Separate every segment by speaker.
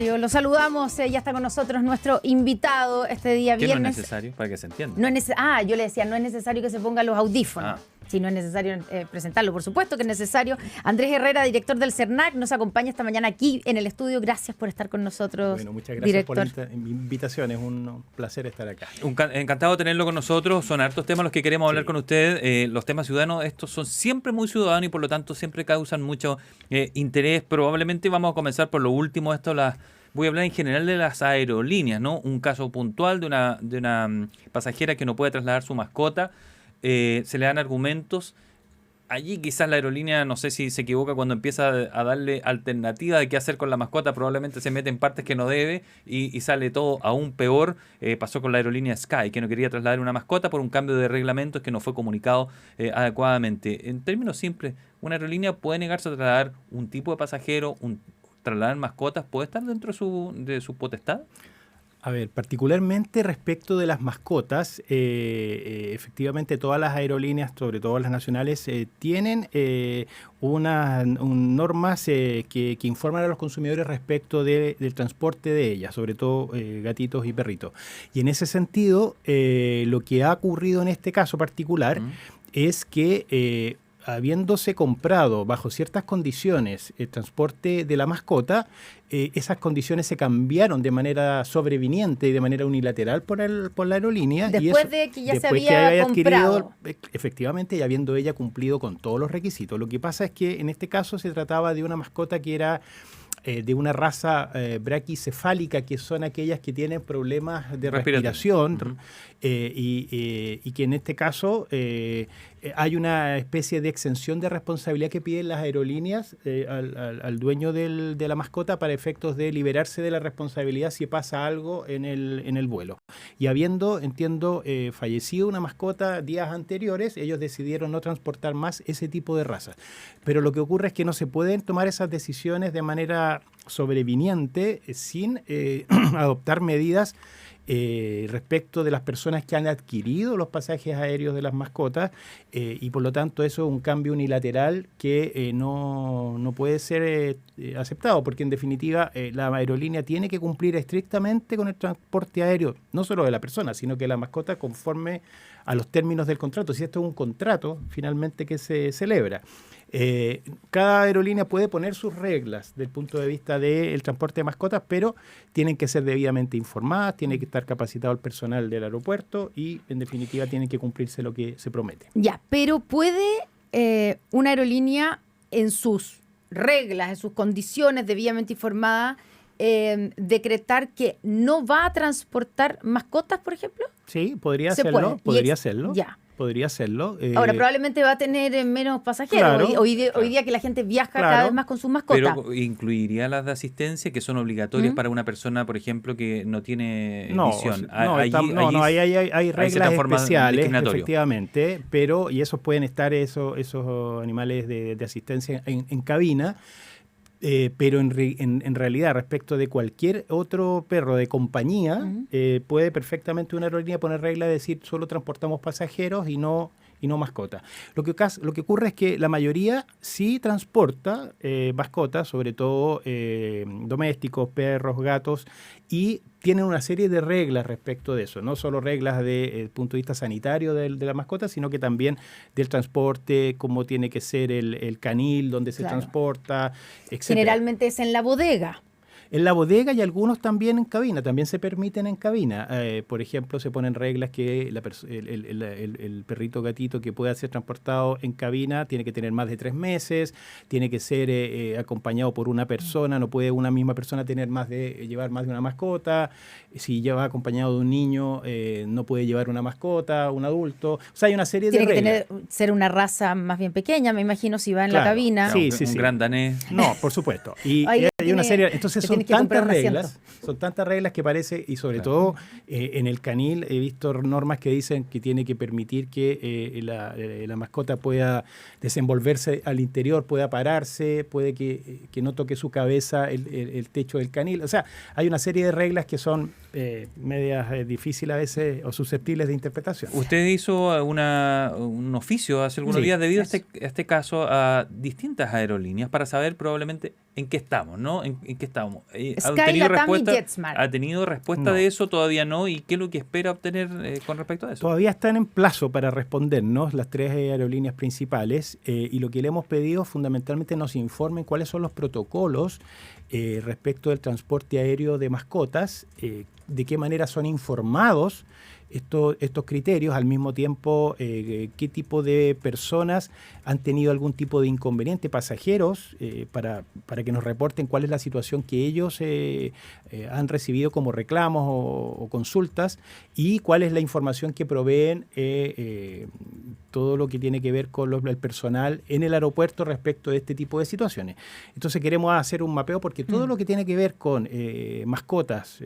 Speaker 1: Lo saludamos, ya está con nosotros nuestro invitado este día
Speaker 2: ¿Qué
Speaker 1: viernes.
Speaker 2: no es necesario? Para que se entienda.
Speaker 1: No es yo le decía, no es necesario que se ponga los audífonos. Sí, no es necesario presentarlo, por supuesto que es necesario. Andrés Herrera, director del CERNAC, nos acompaña esta mañana aquí en el estudio. Gracias por estar con nosotros,
Speaker 3: Bueno, muchas gracias
Speaker 1: director.
Speaker 3: por la invitación, es un placer estar acá.
Speaker 2: Encantado de tenerlo con nosotros. Son hartos temas los que queremos hablar con usted. Los temas ciudadanos, estos son siempre muy ciudadanos y por lo tanto siempre causan mucho interés. Probablemente vamos a comenzar por lo último. Voy a hablar en general de las aerolíneas, ¿no? Un caso puntual de una pasajera que no puede trasladar su mascota. Se le dan argumentos. Allí quizás la aerolínea, no sé si se equivoca cuando empieza a darle alternativa de qué hacer con la mascota, probablemente se mete en partes que no debe y sale todo aún peor. Pasó con la aerolínea Sky, que no quería trasladar una mascota por un cambio de reglamentos que no fue comunicado adecuadamente. En términos simples, una aerolínea puede negarse a trasladar un tipo de pasajero, trasladar mascotas, ¿puede estar dentro de su potestad?
Speaker 3: A ver, particularmente respecto de las mascotas, efectivamente todas las aerolíneas, sobre todo las nacionales, tienen unas normas que informan a los consumidores respecto del transporte de ellas, sobre todo gatitos y perritos. Y en ese sentido, lo que ha ocurrido en este caso particular es que habiéndose comprado bajo ciertas condiciones el transporte de la mascota, esas condiciones se cambiaron de manera sobreviniente y de manera unilateral por la aerolínea.
Speaker 1: Después de que ya se había comprado.
Speaker 3: Efectivamente, y habiendo ella cumplido con todos los requisitos. Lo que pasa es que en este caso se trataba de una mascota que era de una raza braquicefálica, que son aquellas que tienen problemas de respiración, y que en este caso hay una especie de exención de responsabilidad que piden las aerolíneas al dueño de la mascota para efectos de liberarse de la responsabilidad si pasa algo en el vuelo. Y habiendo, entiendo, fallecido una mascota días anteriores, ellos decidieron no transportar más ese tipo de razas. Pero lo que ocurre es que no se pueden tomar esas decisiones de manera sobreviniente sin adoptar medidas respecto de las personas que han adquirido los pasajes aéreos de las mascotas, y por lo tanto eso es un cambio unilateral que no puede ser aceptado, porque en definitiva la aerolínea tiene que cumplir estrictamente con el transporte aéreo, no solo de la persona, sino que la mascota conforme a los términos del contrato. Si esto es un contrato finalmente que se celebra. Cada aerolínea puede poner sus reglas desde el punto de vista del transporte de mascotas, pero tienen que ser debidamente informadas, tiene que estar capacitado el personal del aeropuerto y, en definitiva, tienen que cumplirse lo que se promete.
Speaker 1: Ya, pero ¿puede una aerolínea en sus reglas, en sus condiciones debidamente informadas, decretar que no va a transportar mascotas, por ejemplo?
Speaker 3: Sí, podría hacerlo, podría hacerlo.
Speaker 1: Ya.
Speaker 3: Podría hacerlo.
Speaker 1: Ahora, probablemente va a tener menos pasajeros.
Speaker 3: Claro,
Speaker 1: hoy día que la gente viaja cada vez más con sus mascotas.
Speaker 2: Pero incluiría las de asistencia que son obligatorias para una persona, por ejemplo, que no tiene visión.
Speaker 3: Hay reglas especiales, efectivamente, pero y esos pueden estar esos animales de asistencia en cabina. Pero en realidad, respecto de cualquier otro perro de compañía, puede perfectamente una aerolínea poner regla de decir solo transportamos pasajeros y no mascotas. Lo que ocurre es que la mayoría sí transporta mascotas, sobre todo domésticos, perros, gatos, y tienen una serie de reglas respecto de eso, no solo reglas desde el punto de vista sanitario de la mascota, sino que también del transporte, cómo tiene que ser el canil, donde se transporta, etc.
Speaker 1: Generalmente es en la bodega.
Speaker 3: En la bodega y algunos también en cabina, también se permiten en cabina. Por ejemplo, se ponen reglas que el perrito o gatito que pueda ser transportado en cabina tiene que tener más de 3 meses, tiene que ser acompañado por una persona, no puede una misma persona llevar más de una mascota. Si lleva acompañado de un niño, no puede llevar una mascota, un adulto. O sea, hay una serie de reglas.
Speaker 1: Tiene que ser una raza más bien pequeña, me imagino, si va en la cabina.
Speaker 3: Sí.
Speaker 2: Un gran danés.
Speaker 3: No, por supuesto. Y hay una serie, entonces son tantas reglas que parece, y sobre todo en el canil he visto normas que dicen que tiene que permitir que la mascota pueda desenvolverse al interior, pueda pararse, puede que no toque su cabeza el techo del canil. O sea, hay una serie de reglas que son medias difíciles a veces o susceptibles de interpretación.
Speaker 2: Usted hizo un oficio hace algunos días debido a este caso a distintas aerolíneas para saber probablemente ¿En qué estamos, no? ¿En qué estamos?
Speaker 1: Sky, Latam y JetSmart.
Speaker 2: ¿Ha tenido respuesta
Speaker 3: No.
Speaker 2: de eso? Todavía no. ¿Y qué es lo que espera obtener con respecto a eso?
Speaker 3: Todavía están en plazo para respondernos las tres aerolíneas principales y lo que le hemos pedido fundamentalmente nos informen cuáles son los protocolos respecto del transporte aéreo de mascotas, de qué manera son informados estos criterios, al mismo tiempo qué tipo de personas han tenido algún tipo de inconveniente, pasajeros, para que nos reporten cuál es la situación que ellos han recibido como reclamos o consultas y cuál es la información que proveen todo lo que tiene que ver con el personal en el aeropuerto respecto de este tipo de situaciones. Entonces queremos hacer un mapeo porque todo lo que tiene que ver con mascotas,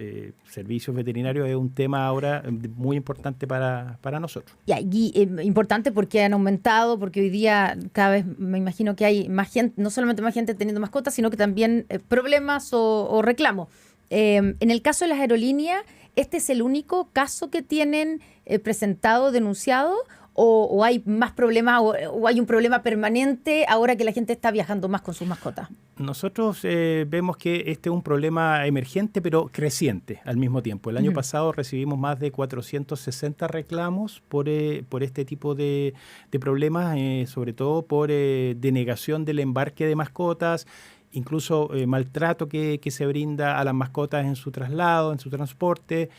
Speaker 3: servicios veterinarios es un tema ahora muy importante para nosotros.
Speaker 1: Ya, y importante porque han aumentado, porque hoy día cada vez me imagino que hay más gente, no solamente más gente teniendo mascotas, sino que también problemas o reclamos. En el caso de las aerolíneas, ¿este es el único caso que tienen presentado, denunciado? ¿O hay más problemas o hay un problema permanente ahora que la gente está viajando más con sus mascotas?
Speaker 3: Nosotros vemos que este es un problema emergente pero creciente al mismo tiempo. El año pasado recibimos más de 460 reclamos por este tipo de problemas, sobre todo por denegación del embarque de mascotas, incluso maltrato que se brinda a las mascotas en su traslado, en su transporte.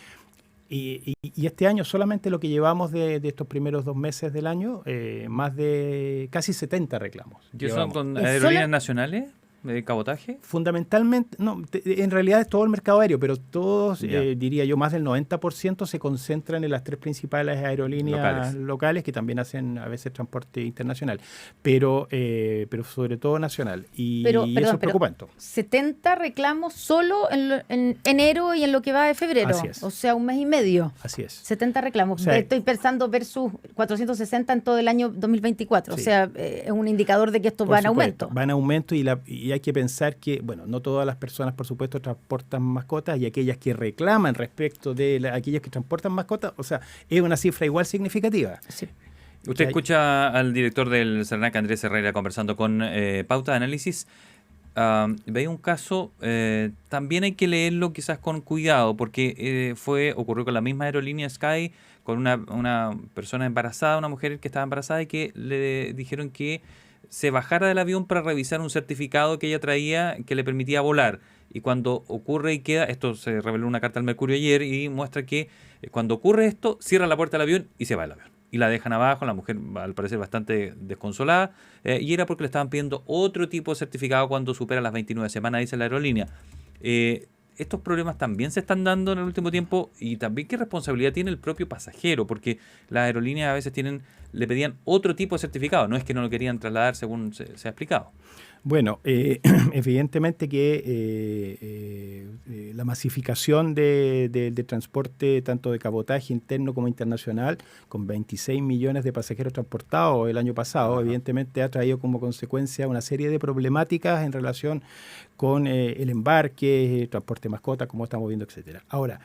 Speaker 3: Y este año, solamente lo que llevamos de estos primeros 2 meses del año, más de casi 70 reclamos.
Speaker 2: ¿Y eso son con
Speaker 1: ¿Es
Speaker 2: aerolíneas
Speaker 1: solo-
Speaker 2: nacionales de cabotaje?
Speaker 3: Fundamentalmente, no, en realidad es todo el mercado aéreo, pero todos,
Speaker 2: Ya.
Speaker 3: diría yo, más del 90% se concentran en las 3 principales aerolíneas locales que también hacen a veces transporte internacional, pero sobre todo nacional. Y eso es preocupante.
Speaker 1: 70 reclamos solo en enero y en lo que va de febrero.
Speaker 3: Así es.
Speaker 1: O sea, un mes y medio.
Speaker 3: Así es.
Speaker 1: 70 reclamos.
Speaker 3: O sea,
Speaker 1: Estoy pensando versus 460 en todo el año 2024.
Speaker 3: Sí.
Speaker 1: O sea, es un indicador de que esto
Speaker 3: Por
Speaker 1: va en
Speaker 3: supuesto,
Speaker 1: aumento.
Speaker 3: va en aumento y hay que pensar que, bueno, no todas las personas, por supuesto, transportan mascotas y aquellas que reclaman respecto de aquellas que transportan mascotas, o sea, es una cifra igual significativa.
Speaker 1: Sí.
Speaker 2: Usted
Speaker 3: hay-
Speaker 2: escucha al director del CERNAC, Andrés Herrera, conversando con Pauta de Análisis. Veía un caso, también hay que leerlo quizás con cuidado, porque ocurrió con la misma aerolínea Sky, con una persona embarazada, una mujer que estaba embarazada y que le dijeron que se bajara del avión para revisar un certificado que ella traía que le permitía volar. Y cuando ocurre y queda, esto se reveló en una carta al Mercurio ayer y muestra que cuando ocurre esto, cierra la puerta del avión y se va el avión. Y la dejan abajo, la mujer al parecer bastante desconsolada, y era porque le estaban pidiendo otro tipo de certificado cuando supera las 29 semanas, dice la aerolínea. Estos problemas también se están dando en el último tiempo y también qué responsabilidad tiene el propio pasajero, porque las aerolíneas a veces le pedían otro tipo de certificado, no es que no lo querían trasladar según se ha explicado.
Speaker 3: Bueno, evidentemente que la masificación de transporte, tanto de cabotaje interno como internacional, con 26 millones de pasajeros transportados el año pasado, evidentemente ha traído como consecuencia una serie de problemáticas en relación con el embarque, transporte de mascotas, como estamos viendo, etcétera. Ahora,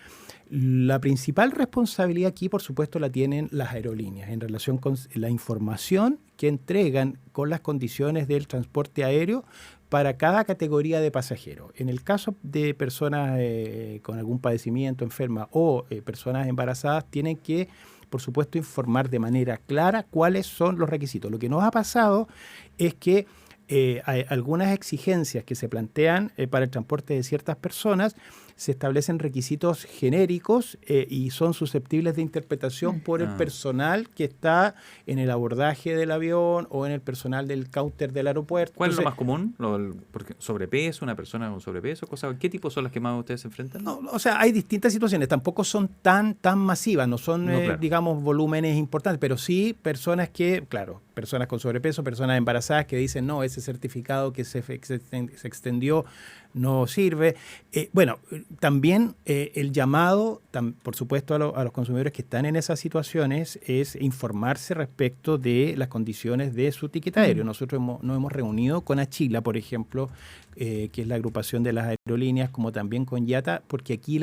Speaker 3: la principal responsabilidad aquí, por supuesto, la tienen las aerolíneas en relación con la información que entregan con las condiciones del transporte aéreo para cada categoría de pasajeros. En el caso de personas con algún padecimiento, enfermas o personas embarazadas, tienen que, por supuesto, informar de manera clara cuáles son los requisitos. Lo que nos ha pasado es que hay algunas exigencias que se plantean para el transporte de ciertas personas, se establecen requisitos genéricos y son susceptibles de interpretación por el personal que está en el abordaje del avión o en el personal del counter del aeropuerto.
Speaker 2: ¿Cuál es lo
Speaker 3: Entonces,
Speaker 2: más común? Porque sobrepeso, una persona con sobrepeso, ¿qué tipo son las que más ustedes se enfrentan?
Speaker 3: No, o sea, hay distintas situaciones, tampoco son tan masivas, no son,
Speaker 2: claro.
Speaker 3: digamos, volúmenes importantes, pero sí personas que, claro, personas con sobrepeso, personas embarazadas que dicen, no, ese certificado que se extendió no sirve. Bueno, también el llamado, por supuesto, a los consumidores que están en esas situaciones es informarse respecto de las condiciones de su ticket aéreo. Nosotros nos hemos reunido con Achila, por ejemplo, que es la agrupación de las aerolíneas, como también con IATA, porque aquí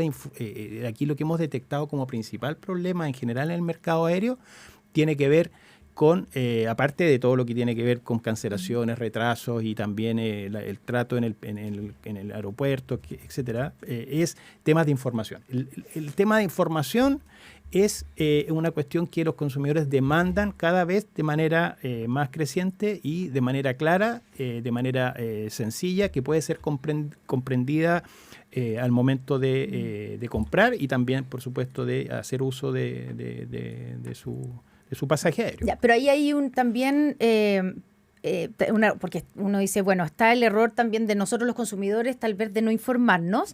Speaker 3: lo que hemos detectado como principal problema en general en el mercado aéreo tiene que ver con, aparte de todo lo que tiene que ver con cancelaciones, retrasos y también el trato en el aeropuerto, etcétera, es temas de información. El tema de información es una cuestión que los consumidores demandan cada vez de manera más creciente y de manera clara, de manera sencilla, que puede ser comprendida al momento de comprar y también, por supuesto, de hacer uso de su pasaje aéreo.
Speaker 1: Ya, pero ahí hay también, porque uno dice, bueno, está el error también de nosotros los consumidores, tal vez de no informarnos,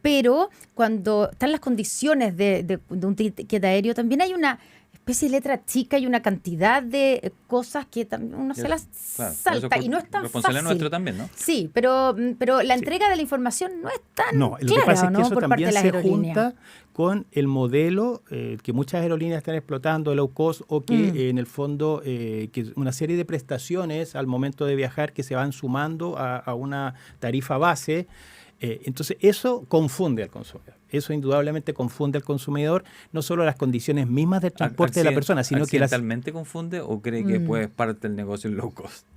Speaker 1: pero cuando están las condiciones de un ticket aéreo, también hay una especie de letra chica y una cantidad de cosas que uno se las salta y no es tan fácil.
Speaker 2: Nuestro también, ¿no?
Speaker 1: Sí, pero la entrega de la información no es tan
Speaker 3: lo que
Speaker 1: clara,
Speaker 3: pasa es que
Speaker 1: ¿no?
Speaker 3: eso
Speaker 1: Por parte
Speaker 3: también
Speaker 1: de las
Speaker 3: se
Speaker 1: aerolíneas.
Speaker 3: junta con el modelo que muchas aerolíneas están explotando, low cost, o que en el fondo que una serie de prestaciones al momento de viajar que se van sumando a una tarifa base. Entonces, eso confunde al consumidor. Eso indudablemente confunde al consumidor, no solo las condiciones mismas del transporte de la persona, sino que
Speaker 2: ¿Accidentalmente confunde o cree que pues parte del negocio en low cost?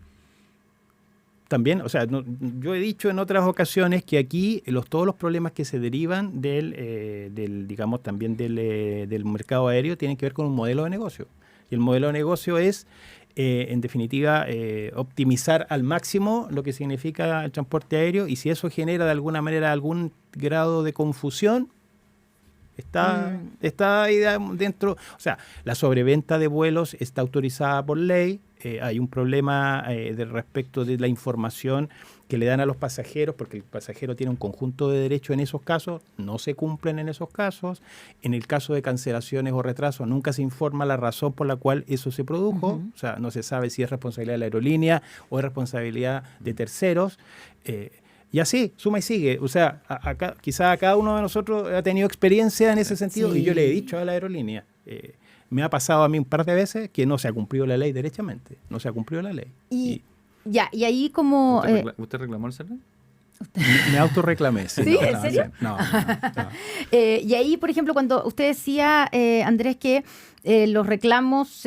Speaker 3: También, o sea, yo he dicho en otras ocasiones que aquí todos los problemas que se derivan digamos, también del mercado aéreo tienen que ver con un modelo de negocio. Y el modelo de negocio es, en definitiva, optimizar al máximo lo que significa el transporte aéreo, y si eso genera de alguna manera algún grado de confusión, está ahí dentro. O sea, la sobreventa de vuelos está autorizada por ley. Hay un problema respecto de la información que le dan a los pasajeros, porque el pasajero tiene un conjunto de derechos en esos casos, no se cumplen en esos casos. En el caso de cancelaciones o retrasos, nunca se informa la razón por la cual eso se produjo. O sea, no se sabe si es responsabilidad de la aerolínea o es responsabilidad de terceros. Y así, suma y sigue. O sea, quizá cada uno de nosotros ha tenido experiencia en ese sentido, y yo le he dicho a la aerolínea, me ha pasado a mí un par de veces que no se ha cumplido la ley derechamente. No se ha cumplido la ley.
Speaker 1: Y ahí como...
Speaker 2: ¿Usted reclamó el CERNAC?
Speaker 3: Me autorreclamé.
Speaker 1: ¿Sí? ¿En serio?
Speaker 3: No.
Speaker 1: Y ahí, por ejemplo, cuando usted decía, Andrés, que los reclamos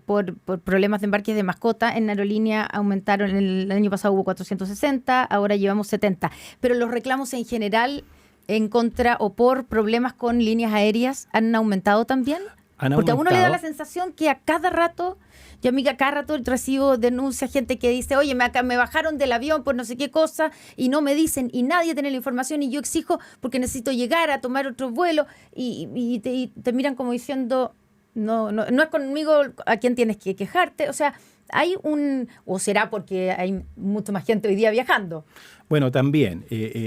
Speaker 1: por problemas de embarques de mascota en aerolínea aumentaron, el año pasado hubo 460, ahora llevamos 70. Pero los reclamos en general en contra o por problemas con líneas aéreas han aumentado también. Porque a uno le da la sensación que a cada rato... Yo, amiga, cada rato recibo denuncias, gente que dice, oye, me bajaron del avión por no sé qué cosa y no me dicen, y nadie tiene la información, y yo exijo porque necesito llegar a tomar otro vuelo, y te miran como diciendo, no es conmigo a quien tienes que quejarte. O sea, hay o será porque hay mucha más gente hoy día viajando.
Speaker 3: Bueno, también.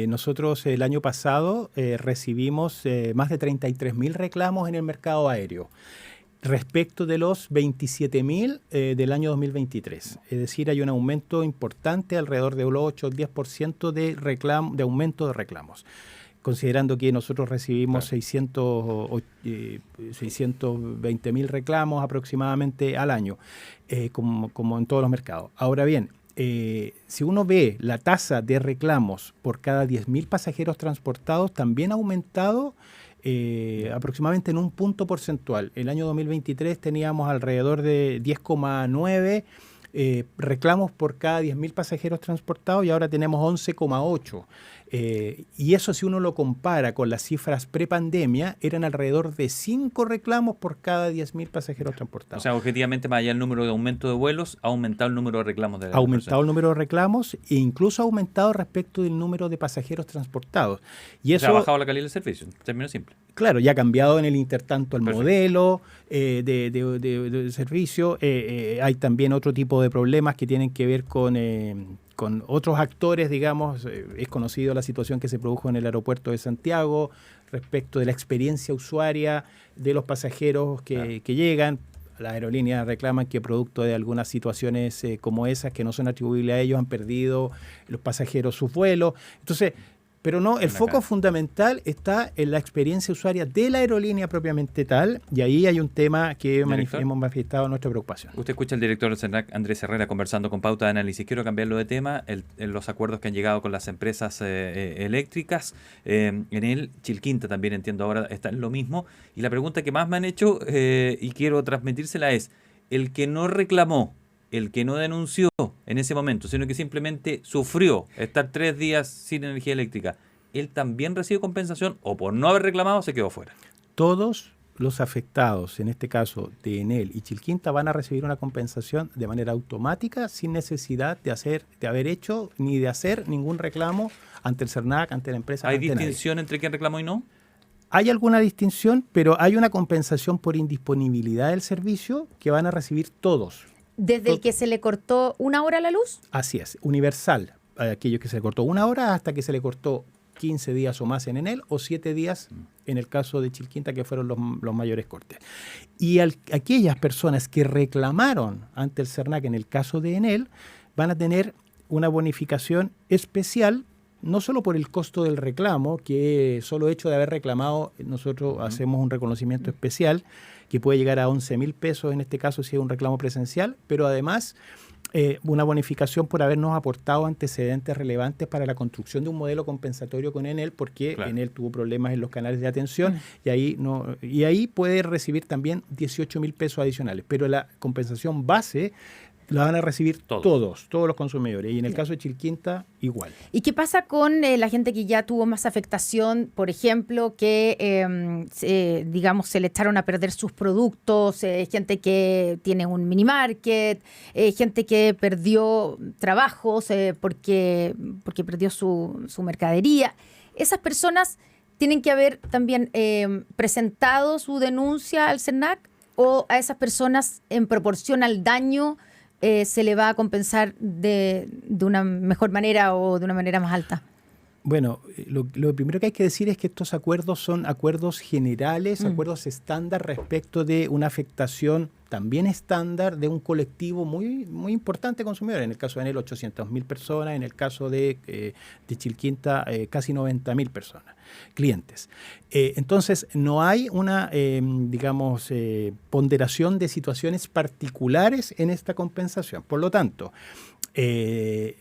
Speaker 3: Nosotros el año pasado recibimos más de 33.000 reclamos en el mercado aéreo, respecto de los 27.000 del año 2023. Es decir, hay un aumento importante, alrededor de 8 o 10% de aumento de reclamos. Considerando que nosotros recibimos 620.000 reclamos aproximadamente al año, como en todos los mercados. Ahora bien, si uno ve la tasa de reclamos por cada 10.000 pasajeros transportados, también ha aumentado aproximadamente en un punto porcentual. El año 2023 teníamos alrededor de 10,9 reclamos por cada 10.000 pasajeros transportados, y ahora tenemos 11,8. Y eso, si uno lo compara con las cifras prepandemia, eran alrededor de 5 reclamos por cada 10.000 pasajeros transportados.
Speaker 2: O sea, objetivamente, más allá del número de aumento de vuelos, ha aumentado el número de reclamos de la
Speaker 3: Ha aumentado el número de reclamos, e incluso ha aumentado respecto del número de pasajeros transportados. Y eso,
Speaker 2: ha bajado la calidad del servicio, en términos simples.
Speaker 3: Claro, ya ha cambiado en el intertanto el modelo de servicio. Hay también otro tipo de problemas que tienen que ver con otros actores, digamos. Es conocido la situación que se produjo en el aeropuerto de Santiago respecto de la experiencia usuaria de los pasajeros que llegan. Las aerolíneas reclaman que producto de algunas situaciones como esas, que no son atribuibles a ellos, han perdido los pasajeros sus vuelos. Entonces, pero no, el foco fundamental está en la experiencia usuaria de la aerolínea propiamente tal, y ahí hay un tema que hemos manifestado nuestra preocupación.
Speaker 2: Usted escucha al director del CERNAC, Andrés Herrera, conversando con Pauta de Análisis. Quiero cambiarlo de tema, los acuerdos que han llegado con las empresas eléctricas. En el Chilquinta también, entiendo ahora, está en lo mismo. Y la pregunta que más me han hecho y quiero transmitírsela es, el que no reclamó, el que no denunció en ese momento, sino que simplemente sufrió estar 3 días sin energía eléctrica, ¿él también recibe compensación o por no haber reclamado se quedó fuera?
Speaker 3: Todos los afectados, en este caso de Enel y Chilquinta, van a recibir una compensación de manera automática sin necesidad de haber hecho ni de hacer ningún reclamo ante el CERNAC, ante la empresa.
Speaker 2: ¿Hay distinción entre quien reclamó y no?
Speaker 3: Hay alguna distinción, pero hay una compensación por indisponibilidad del servicio que van a recibir todos.
Speaker 1: ¿Desde el que se le cortó 1 hora la luz?
Speaker 3: Así es, universal. Aquellos que se le cortó 1 hora hasta que se le cortó 15 días o más en Enel o 7 días en el caso de Chilquinta, que fueron los mayores cortes. Y aquellas personas que reclamaron ante el CERNAC en el caso de Enel van a tener una bonificación especial, no solo por el costo del reclamo, que solo hecho de haber reclamado, nosotros hacemos un reconocimiento especial que puede llegar a 11.000 pesos en este caso si es un reclamo presencial, pero además una bonificación por habernos aportado antecedentes relevantes para la construcción de un modelo compensatorio con Enel, porque claro, Enel tuvo problemas en los canales de atención y ahí puede recibir también 18.000 pesos adicionales, pero la compensación base la van a recibir todos los consumidores. Y en el caso de Chilquinta, igual.
Speaker 1: ¿Y qué pasa con la gente que ya tuvo más afectación? Por ejemplo, que, digamos, se le echaron a perder sus productos, gente que tiene un mini market, gente que perdió trabajos porque perdió su mercadería. Esas personas tienen que haber también presentado su denuncia al CERNAC, o a esas personas en proporción al daño se le va a compensar de una mejor manera o de una manera más alta.
Speaker 3: Bueno, lo primero que hay que decir es que estos acuerdos son acuerdos generales, acuerdos estándar respecto de una afectación también estándar de un colectivo muy, muy importante de consumidores. En el caso de Enel, 800.000 personas, en el caso de Chilquinta, casi 90.000 personas, clientes. Entonces, no hay una, ponderación de situaciones particulares en esta compensación. Por lo tanto,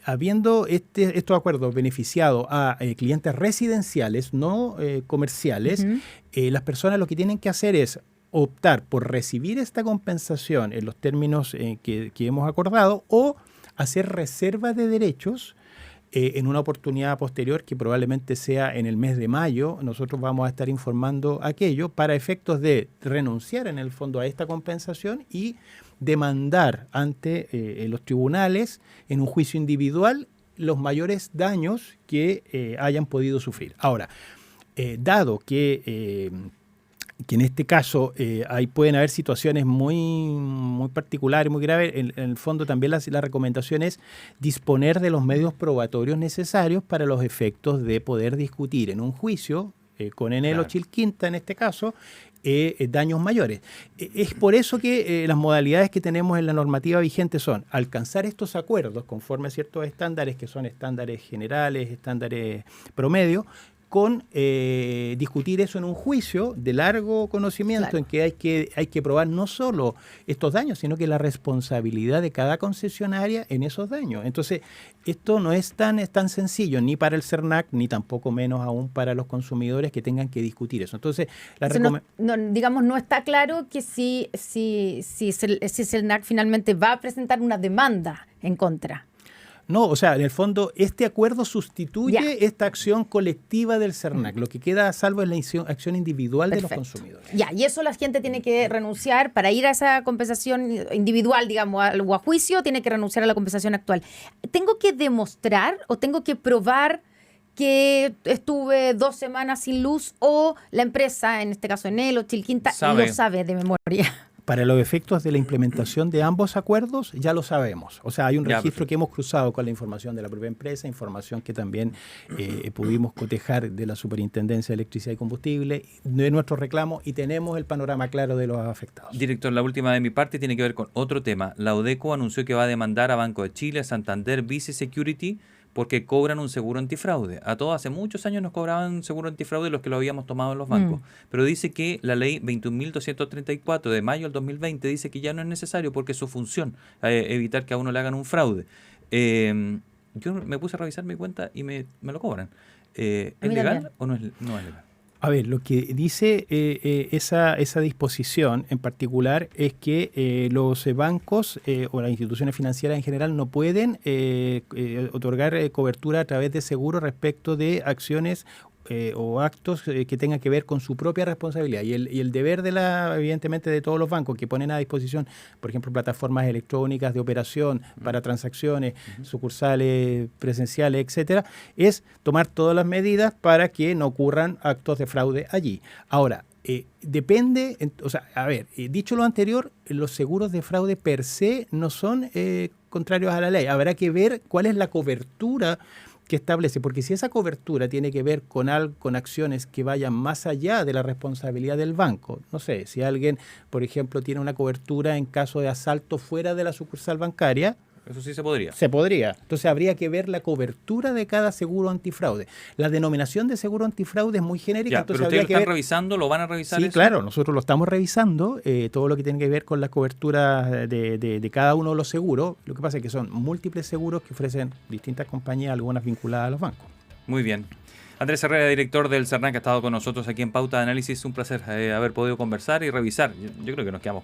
Speaker 3: habiendo estos acuerdos beneficiado a clientes residenciales, no comerciales, las personas lo que tienen que hacer es optar por recibir esta compensación en los términos que hemos acordado o hacer reserva de derechos en una oportunidad posterior que probablemente sea en el mes de mayo. Nosotros vamos a estar informando aquello para efectos de renunciar en el fondo a esta compensación y demandar ante los tribunales en un juicio individual los mayores daños que hayan podido sufrir. Ahora, dado que en este caso pueden haber situaciones muy, muy particulares, muy graves, en el fondo también la recomendación es disponer de los medios probatorios necesarios para los efectos de poder discutir en un juicio con Enel o Chilquinta en este caso, daños mayores. Es por eso que las modalidades que tenemos en la normativa vigente son alcanzar estos acuerdos conforme a ciertos estándares que son estándares generales, estándares promedio, con discutir eso en un juicio de largo conocimiento, en que hay que probar no solo estos daños, sino que la responsabilidad de cada concesionaria en esos daños. Entonces, esto no es tan sencillo, ni para el CERNAC, ni tampoco menos aún para los consumidores que tengan que discutir eso. Entonces,
Speaker 1: no está claro que si CERNAC finalmente va a presentar una demanda en contra.
Speaker 3: No, o sea, en el fondo, este acuerdo sustituye esta acción colectiva del CERNAC. Lo que queda a salvo es la acción individual de los consumidores.
Speaker 1: Y eso la gente tiene que renunciar para ir a esa compensación individual, digamos, o a juicio, tiene que renunciar a la compensación actual. ¿Tengo que demostrar o tengo que probar que estuve 2 semanas sin luz, o la empresa, en este caso Enel o Chilquinta, lo sabe de memoria?
Speaker 3: Para los efectos de la implementación de ambos acuerdos, ya lo sabemos. O sea, hay un registro que hemos cruzado con la información de la propia empresa, información que también pudimos cotejar de la Superintendencia de Electricidad y Combustible, de nuestro reclamo, y tenemos el panorama claro de los afectados.
Speaker 2: Director, la última de mi parte tiene que ver con otro tema. La UDECO anunció que va a demandar a Banco de Chile, a Santander, Vice Security, porque cobran un seguro antifraude. A todos hace muchos años nos cobraban un seguro antifraude los que lo habíamos tomado en los bancos. Pero dice que la ley 21.234 de mayo del 2020 dice que ya no es necesario porque es su función evitar que a uno le hagan un fraude. Yo me puse a revisar mi cuenta y me lo cobran. ¿Es legal o no es legal?
Speaker 3: A ver, lo que dice esa disposición en particular es que los bancos o las instituciones financieras en general no pueden otorgar cobertura a través de seguros respecto de acciones o actos que tengan que ver con su propia responsabilidad. Y el deber evidentemente, de todos los bancos que ponen a disposición, por ejemplo, plataformas electrónicas de operación para transacciones, sucursales presenciales, etcétera, es tomar todas las medidas para que no ocurran actos de fraude allí. Ahora, depende, dicho lo anterior, los seguros de fraude per se no son contrarios a la ley. Habrá que ver cuál es la cobertura que establece, porque si esa cobertura tiene que ver con acciones que vayan más allá de la responsabilidad del banco, no sé, si alguien, por ejemplo, tiene una cobertura en caso de asalto fuera de la sucursal bancaria,
Speaker 2: Eso sí se podría.
Speaker 3: se podría. Entonces habría que ver la cobertura de cada seguro antifraude. La denominación de seguro antifraude es muy genérica.
Speaker 2: Ya,
Speaker 3: Entonces
Speaker 2: pero ustedes lo
Speaker 3: habría que
Speaker 2: están
Speaker 3: ver.
Speaker 2: revisando, ¿lo van a revisar
Speaker 3: Sí,
Speaker 2: eso?
Speaker 3: claro, nosotros lo estamos revisando, todo lo que tiene que ver con la cobertura de cada uno de los seguros. Lo que pasa es que son múltiples seguros que ofrecen distintas compañías, algunas vinculadas a los bancos.
Speaker 2: Muy bien. Andrés Herrera, director del CERNAC, ha estado con nosotros aquí en Pauta de Análisis. Un placer haber podido conversar y revisar. Yo creo que nos quedamos con